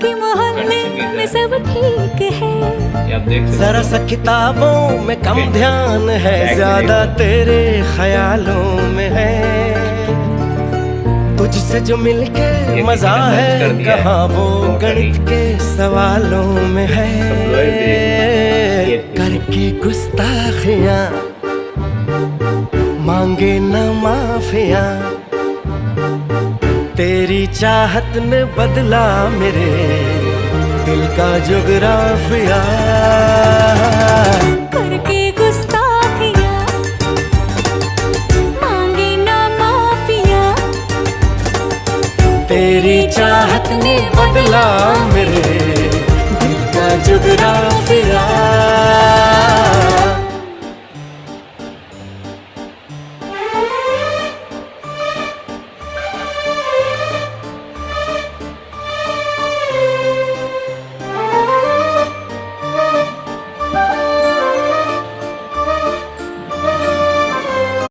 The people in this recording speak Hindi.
बाकी मोहल्ले में सब ठीक है। जरा सा किताबों में कम ध्यान है, ज्यादा तेरे ख्यालों में है। तुझसे जो मिलके मजा है, कहाँ वो गणित के सवालों में है। करके गुस्ताखियां मांगे न माफिया, तेरी चाहत ने बदला मेरे दिल का जुगराफिया। करके गुस्ताखियां मांगे ना माफिया, तेरी चाहत ने बदला मेरे दिल का जुगराफिया।